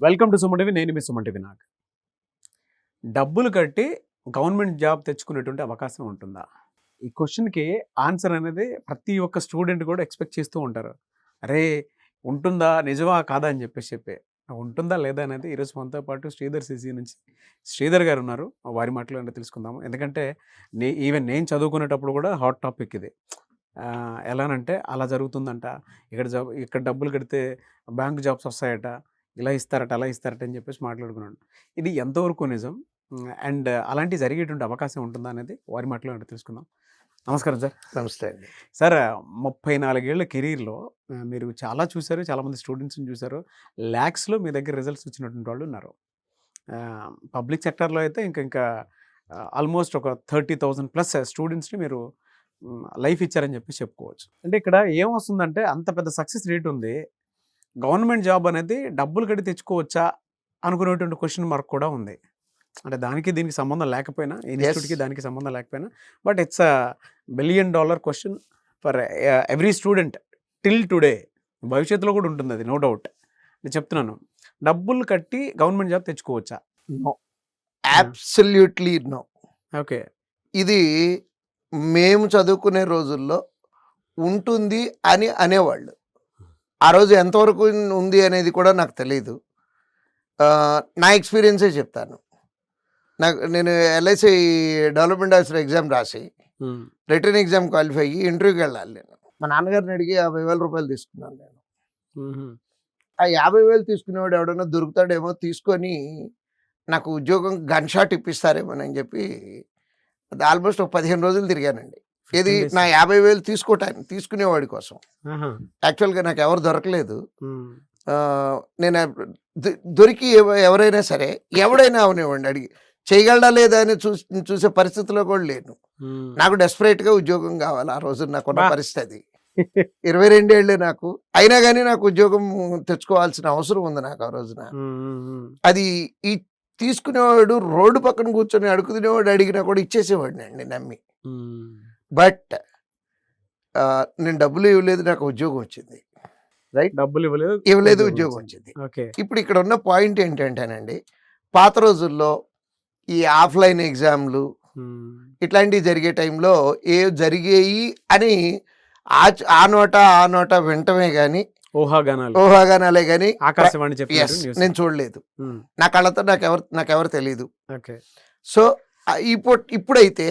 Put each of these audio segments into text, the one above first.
Welcome to Suman TV. నేను మీ Suman TV. నాకు డబ్బులు కట్టి గవర్నమెంట్ జాబ్ తెచ్చుకునేటువంటి అవకాశం ఉంటుందా? ఈ క్వశ్చన్కి ఆన్సర్ అనేది ప్రతి ఒక్క స్టూడెంట్ కూడా ఎక్స్పెక్ట్ చేస్తూ ఉంటారు. అరే ఉంటుందా, నిజమా కాదా అని చెప్పి ఉంటుందా లేదా అనేది ఈరోజు మనతో పాటు శ్రీధర్ సిసి నుంచి శ్రీధర్ గారు ఉన్నారు. వారి మాటలు తెలుసుకుందాము. ఎందుకంటే ఈవెన్ నేను చదువుకునేటప్పుడు కూడా హాట్ టాపిక్ ఇది. ఎలానంటే అలా జరుగుతుందంట, ఇక్కడ డబ్బులు కడితే బ్యాంక్ జాబ్స్ వస్తాయట, ఇలా ఇస్తారట, అలా ఇస్తారట అని చెప్పేసి మాట్లాడుకున్నాను. ఇది ఎంతవరకు నిజం అండ్ అలాంటివి జరిగేటువంటి అవకాశం ఉంటుందా అనేది వారి మాటలో తెలుసుకుందాం. నమస్కారం సార్. నమస్తే అండి. సార్, 34 ఏళ్ల కెరీర్లో మీరు చాలా చూశారు, చాలామంది స్టూడెంట్స్ని చూశారు. ల్యాక్స్లో మీ దగ్గర రిజల్ట్స్ వచ్చినటువంటి వాళ్ళు ఉన్నారు. పబ్లిక్ సెక్టర్లో అయితే ఇంకా ఆల్మోస్ట్ ఒక 30,000 ప్లస్ స్టూడెంట్స్ని మీరు లైఫ్ ఇచ్చారని చెప్పి చెప్పుకోవచ్చు. అంటే ఇక్కడ ఏమొస్తుందంటే అంత పెద్ద సక్సెస్ రేట్ ఉంది, గవర్నమెంట్ జాబ్ అనేది డబ్బులు కట్టి తెచ్చుకోవచ్చా అనుకునేటువంటి క్వశ్చన్ మార్క్ కూడా ఉంది. అంటే దీనికి సంబంధం లేకపోయినా, ఇన్స్టిట్యూట్కి దానికి సంబంధం లేకపోయినా, but it's a $1 billion question for every student till today. భవిష్యత్తులో కూడా ఉంటుంది అది, నో డౌట్. నేను చెప్తున్నాను, డబ్బులు కట్టి గవర్నమెంట్ జాబ్ తెచ్చుకోవచ్చా? No, absolutely no. ఓకే. ఇది మేము చదువుకునే రోజుల్లో ఉంటుంది అని అనేవాళ్ళు. ఆ రోజు ఎంతవరకు ఉంది అనేది కూడా నాకు తెలియదు. నా ఎక్స్పీరియన్సే చెప్తాను. నేను LIC డెవలప్మెంట్ ఆఫీసర్ ఎగ్జామ్ రాసి రిటర్న్ ఎగ్జామ్ క్వాలిఫై అయ్యి ఇంటర్వ్యూకి వెళ్ళాలి. నేను మా నాన్నగారిని అడిగి 50,000 రూపాయలు తీసుకున్నాను. నేను ఆ 50,000 తీసుకునేవాడు ఎవడన్నా దొరుకుతాడేమో, తీసుకొని నాకు ఉద్యోగం గన్ షాట్ ఇప్పిస్తారేమోనని చెప్పి ఆల్మోస్ట్ ఒక 15 రోజులు తిరిగానండి. ఇది నా 50,000 తీసుకునేవాడి కోసం. యాక్చువల్గా నాకు ఎవరు దొరకలేదు. నేను దొరికి ఎవరైనా సరే, ఎవడైనా అవనివ్వండి, అడిగి చేయగలడా లేదా అని చూసే పరిస్థితిలో కూడా లేను. నాకు డెస్పరేట్గా ఉద్యోగం కావాలి. ఆ రోజు నాకున్న పరిస్థితి 22 ఏళ్ళే నాకు. అయినా కానీ నాకు ఉద్యోగం తెచ్చుకోవాల్సిన అవసరం ఉంది నాకు ఆ రోజున. అది ఈ తీసుకునేవాడు రోడ్డు పక్కన కూర్చొని అడుగు తినేవాడు అడిగినా కూడా ఇచ్చేసేవాడిని అండి నమ్మి. బట్ నేను డబ్బులు ఇవ్వలేదు, నాకు ఉద్యోగం వచ్చింది. రైట్, డబ్బులు ఇవ్వలేదు, ఉద్యోగం వచ్చింది. ఇప్పుడు ఇక్కడ ఉన్న పాయింట్ ఏంటంటేనండి, పాత రోజుల్లో ఈ ఆఫ్లైన్ ఎగ్జామ్లు ఇట్లాంటివి జరిగే టైంలో జరిగేయి అని ఆ నోట వింటమే కానీ, ఊహాగానాలే కానీ నేను చూడలేదు. నా కళ్ళతో నాకెవరు తెలీదు. సో ఇప్పుడైతే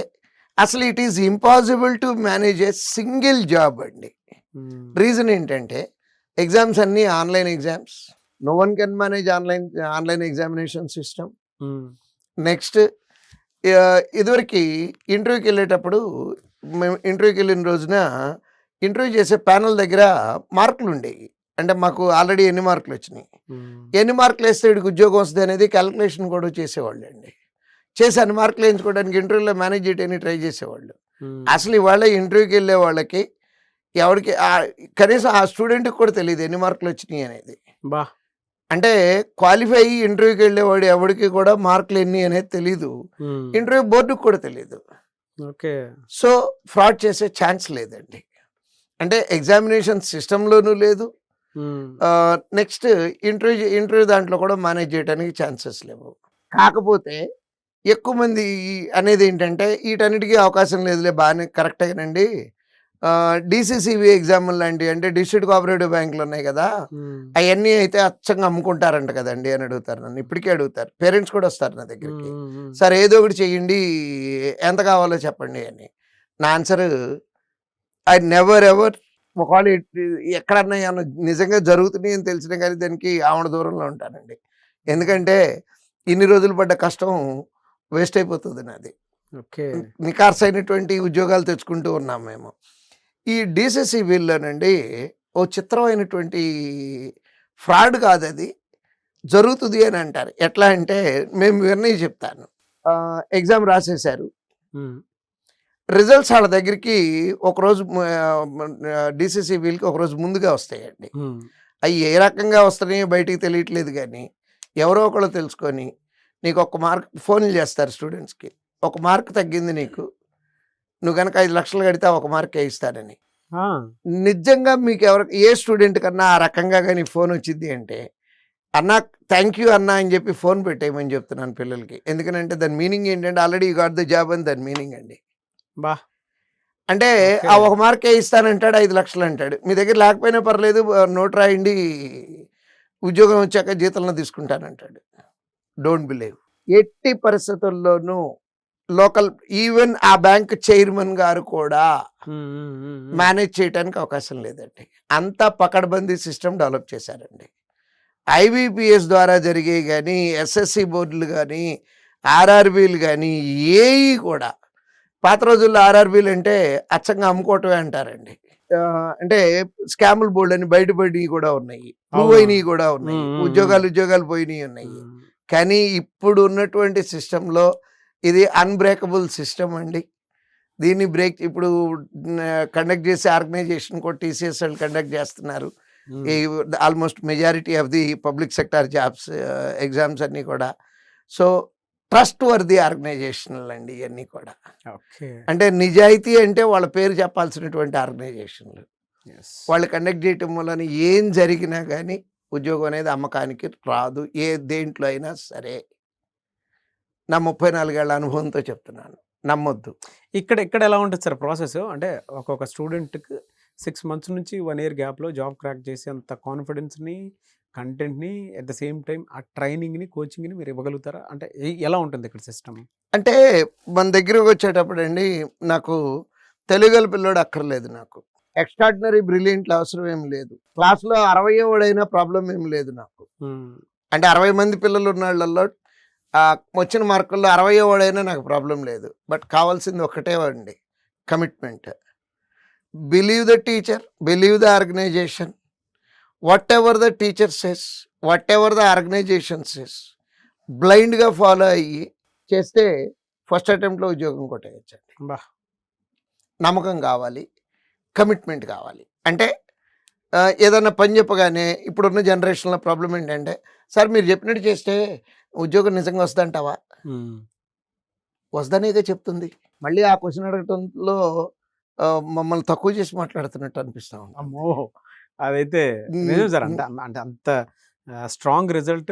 అసలు it is impossible to manage a single job అండి. రీజన్ ఏంటంటే ఎగ్జామ్స్ అన్నీ online exams. No one can manage online examination system. Next, ఇదివరకు ఇంటర్వ్యూకి వెళ్ళేటప్పుడు, మేము ఇంటర్వ్యూకి వెళ్ళిన రోజున ఇంటర్వ్యూ చేసే ప్యానల్ దగ్గర మార్కులు ఉండేవి. అంటే మాకు ఆల్రెడీ ఎన్ని మార్కులు వచ్చినాయి, ఎన్ని మార్కులు వేస్తే వీడికి ఉద్యోగం వస్తుంది అనేది క్యాలిక్యులేషన్ కూడా చేసేవాళ్ళు అండి. చేసి అన్ని మార్కులు వేయించుకోవడానికి ఇంటర్వ్యూలో మేనేజ్ చేయడానికి ట్రై చేసేవాళ్ళు. అసలు ఇవాళ ఇంటర్వ్యూకి వెళ్ళే వాళ్ళకి ఎవరికి కనీసం ఆ స్టూడెంట్కి కూడా తెలియదు ఎన్ని మార్కులు వచ్చినాయి అనేది. అంటే క్వాలిఫై అయ్యి ఇంటర్వ్యూకి వెళ్ళేవాడు ఎవరికి కూడా మార్కులు ఎన్ని అనేది తెలీదు, ఇంటర్వ్యూ బోర్డుకి కూడా తెలియదు. సో ఫ్రాడ్ చేసే ఛాన్స్ లేదండి. అంటే ఎగ్జామినేషన్ సిస్టంలోనూ లేదు. నెక్స్ట్ ఇంటర్వ్యూ దాంట్లో కూడా మేనేజ్ చేయడానికి ఛాన్సెస్ లేవు. కాకపోతే ఎక్కువ మంది అనేది ఏంటంటే వీటన్నిటికీ అవకాశం లేదులే, బాగానే కరెక్టేనండి, DCCB ఎగ్జామ్ లాంటివి, అంటే డిస్ట్రిక్ట్ కోఆపరేటివ్ బ్యాంకులు ఉన్నాయి కదా, అవన్నీ అయితే అచ్చంగా అమ్ముకుంటారంట కదండి అని అడుగుతారు నన్ను. ఇప్పటికీ అడుగుతారు, పేరెంట్స్ కూడా వస్తారు నా దగ్గరికి, సార్ ఏదో ఒకటి చెయ్యండి, ఎంత కావాలో చెప్పండి అని. నా ఆన్సర్, ఐ నెవర్ ఎవర్, ఒకవేళ ఎక్కడన్నా ఏమన్నా నిజంగా జరుగుతున్నాయి అని తెలిసినా కానీ దానికి ఆవిడ దూరంలో ఉంటానండి. ఎందుకంటే ఇన్ని రోజులు పడ్డ కష్టం వేస్ట్ అయిపోతుంది నాది. నికార్స్ అయినటువంటి ఉద్యోగాలు తెచ్చుకుంటూ ఉన్నాం మేము. ఈ DCCBలోనండి ఓ చిత్రమైనటువంటి ఫ్రాడ్ కాదు, అది జరుగుతుంది అని అంటారు. ఎట్లా అంటే మేము విన్నవి చెప్తాను. ఎగ్జామ్ రాసేశారు, రిజల్ట్స్ వాళ్ళ దగ్గరికి ఒకరోజు DCCBకి ఒకరోజు ముందుగా వస్తాయండి. అవి ఏ రకంగా వస్తున్నాయో బయటికి తెలియట్లేదు, కానీ ఎవరో ఒకళ్ళు తెలుసుకొని నీకు 1 మార్క్ ఫోన్లు చేస్తారు స్టూడెంట్స్కి, 1 మార్క్ తగ్గింది నీకు, నువ్వు కనుక 5 లక్షలు కడితే 1 మార్కే ఇస్తానని. నిజంగా మీకు ఏ స్టూడెంట్ కన్నా ఆ రకంగా కానీ ఫోన్ వచ్చింది అంటే అన్న థ్యాంక్ యూ అన్న అని చెప్పి ఫోన్ పెట్టేయమని చెప్తున్నాను పిల్లలకి. ఎందుకనంటే దాని మీనింగ్ ఏంటంటే already you got the job అని దాని మీనింగ్ అండి. బా అంటే ఓకే. ఆ ఒక మార్కే ఇస్తానంటాడు, 5 లక్షలు అంటాడు. మీ దగ్గర లేకపోయినా పర్లేదు, నోట్ రాయండి, ఉద్యోగం వచ్చాక జీతంలో తీసుకుంటానంటాడు. Don't believe. ఎట్టి పరిస్థితుల్లోనూ లోకల్ ఈవెన్ ఆ బ్యాంక్ చైర్మన్ గారు కూడా మేనేజ్ చేయడానికి అవకాశం లేదండి. అంతా పకడ్బందీ సిస్టమ్ డెవలప్ చేశారండి. ఐబీపీఎస్ ద్వారా జరిగేవి కానీ, ఎస్ఎస్సి బోర్డులు కానీ, ఆర్ఆర్బీలు కానీ ఏవి కూడా పాత రోజుల్లో ఆర్ఆర్బీలు అంటే అచ్చంగా అమ్ముకోవటమే అంటారండి. అంటే స్కాముల బోర్డు అని బయటపడినవి కూడా ఉన్నాయి, ప్రూవ్ అయినవి కూడా ఉన్నాయి, ఉద్యోగాలు పోయినవి ఉన్నాయి. కానీ ఇప్పుడు ఉన్నటువంటి సిస్టంలో ఇది అన్బ్రేకబుల్ సిస్టమ్ అండి. దీన్ని బ్రేక్ ఇప్పుడు కండక్ట్ చేసే ఆర్గనైజేషన్ కూడా టీసీఎస్ వాళ్ళు కండక్ట్ చేస్తున్నారు. Almost majority of the public sector jobs exams అన్నీ కూడా. సో ట్రస్ట్ వర్ది ఆర్గనైజేషన్లు అండి ఇవన్నీ కూడా. అంటే నిజాయితీ అంటే వాళ్ళ పేరు చెప్పాల్సినటువంటి ఆర్గనైజేషన్లు. వాళ్ళు కండక్ట్ చేయటం వలన ఏం జరిగినా కానీ ఉద్యోగం అనేది అమ్మకానికి రాదు, ఏ దేంట్లో అయినా సరే. నా 34 ఏళ్ల అనుభవంతో చెప్తున్నాను, నమ్మొద్దు. ఇక్కడ ఎలా ఉంటుంది సార్ ప్రాసెస్? అంటే ఒక్కొక్క స్టూడెంట్కి 6 మంత్స్ నుంచి 1 ఇయర్ గ్యాప్లో జాబ్ క్రాక్ చేసే అంత కాన్ఫిడెన్స్ని, కంటెంట్ని, అట్ ద సేమ్ టైం ఆ ట్రైనింగ్ని, కోచింగ్ని మీరు ఇవ్వగలుగుతారా? అంటే ఎలా ఉంటుంది ఇక్కడ సిస్టమ్? అంటే మన దగ్గరకు వచ్చేటప్పుడు అండి, నాకు తెలుగుల పిల్లోడు అక్కర్లేదు, నాకు ఎక్స్ట్రాడినరీ బ్రిలియంట్లు అవసరం ఏం లేదు, క్లాస్లో 60 వాడైనా ప్రాబ్లం ఏం లేదు నాకు. అంటే 60 మంది పిల్లలు ఉన్న వాళ్ళల్లో వచ్చిన మార్కుల్లో 60 వాడైనా నాకు ప్రాబ్లం లేదు. బట్ కావాల్సింది ఒకటే అండి, commitment. Believe the teacher, believe the organisation, whatever the teacher says, whatever the organisation says, బ్లైండ్గా ఫాలో అయ్యి చేస్తే ఫస్ట్ అటెంప్ట్లో ఉద్యోగం కొట్టేయచ్చండి. నమ్మకం కావాలి, కమిట్మెంట్ కావాలి. అంటే ఏదన్నా పని చెప్పగానే ఇప్పుడున్న జనరేషన్లో ప్రాబ్లం ఏంటంటే, సార్ మీరు చెప్పినట్టు చేస్తే ఉద్యోగం నిజంగా వస్తుందంటావా? వద్దనేగా చెప్తుంది. మళ్ళీ ఆ క్వశ్చన్ అడగటంలో మమ్మల్ని తక్కువ చేసి మాట్లాడుతున్నట్టు అనిపిస్తా ఉంది. అమ్మో, అదైతే నిజం సార్. అంటే అంత స్ట్రాంగ్ రిజల్ట్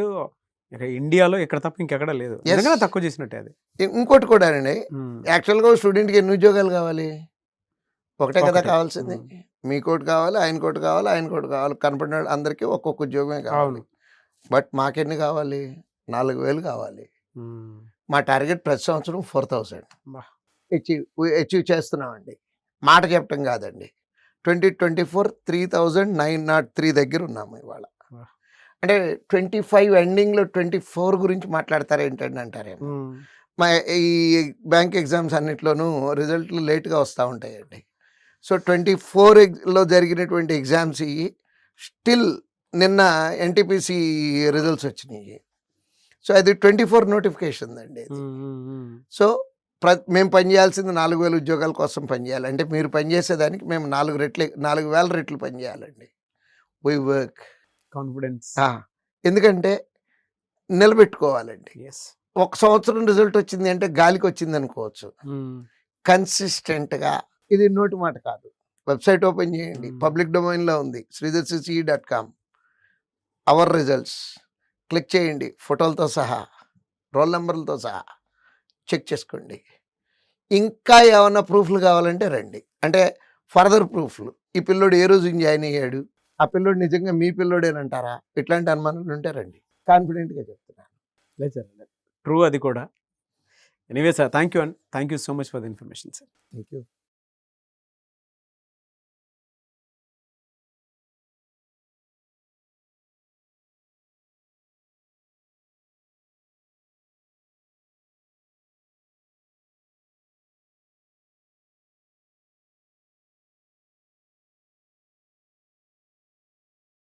ఇండియాలో ఎక్కడ తప్ప ఇంకెక్కడ లేదు. తక్కువ చేసినట్టే అది. ఇంకోటి కూడా అండి, యాక్చువల్గా స్టూడెంట్కి ఎన్ని ఉద్యోగాలు కావాలి? ఒకటే కదా కావాల్సింది. మీ కోటి కావాలి, ఆయన కోటి కావాలి, ఆయన కోటి కావాలి, కనపడిన అందరికీ ఒక్కొక్క ఉద్యోగమే కావాలి. బట్ మాకెన్ని కావాలి? 4,000 కావాలి. మా టార్గెట్ ప్రతి సంవత్సరం 4,000 అచీవ్ చేస్తున్నామండి. మాట చెప్పటం కాదండి. 2024 3,903 దగ్గర ఉన్నాము ఇవాళ. అంటే 25 ఎండింగ్లో 24 గురించి మాట్లాడతారు ఏంటండి అంటారేమో. మా ఈ బ్యాంక్ ఎగ్జామ్స్ అన్నిట్లోనూ రిజల్ట్లు లేట్గా వస్తూ ఉంటాయండి. సో 24లో జరిగినటువంటి ఎగ్జామ్స్ ఇవి స్టిల్ నిన్న ఎన్టీపీసీ రిజల్ట్స్ వచ్చినాయి. సో అది 24 నోటిఫికేషన్ అండి. సో మేము పనిచేయాల్సింది 4,000 ఉద్యోగాల కోసం పనిచేయాలి. అంటే మీరు పనిచేసేదానికి మేము 4,000 రెట్లు పనిచేయాలండి. We work confidence. ఎందుకంటే నిలబెట్టుకోవాలండి. ఒక సంవత్సరం రిజల్ట్ వచ్చింది అంటే గాలికి వచ్చింది అనుకోవచ్చు. కన్సిస్టెంట్గా, ఇది నోటి మాట కాదు. వెబ్సైట్ ఓపెన్ చేయండి, పబ్లిక్ డొమైన్లో ఉంది, sridharcce.com. అవర్ రిజల్ట్స్ క్లిక్ చేయండి, ఫోటోలతో సహా, రోల్ నెంబర్లతో సహా చెక్ చేసుకోండి. ఇంకా ఏమన్నా ప్రూఫ్లు కావాలంటే రండి. అంటే ఫర్దర్ ప్రూఫ్లు, ఈ పిల్లోడు ఏ రోజు జాయిన్ అయ్యాడు, ఆ పిల్లోడు నిజంగా మీ పిల్లోడేనంటారా, ఇట్లాంటి అనుమానాలు ఉంటే రండి. కాన్ఫిడెంట్గా చెప్తున్నాను. లేదు సార్, ట్రూ అది కూడా. Anyway sir, thank you and thank you so much for the information sir. Thank you.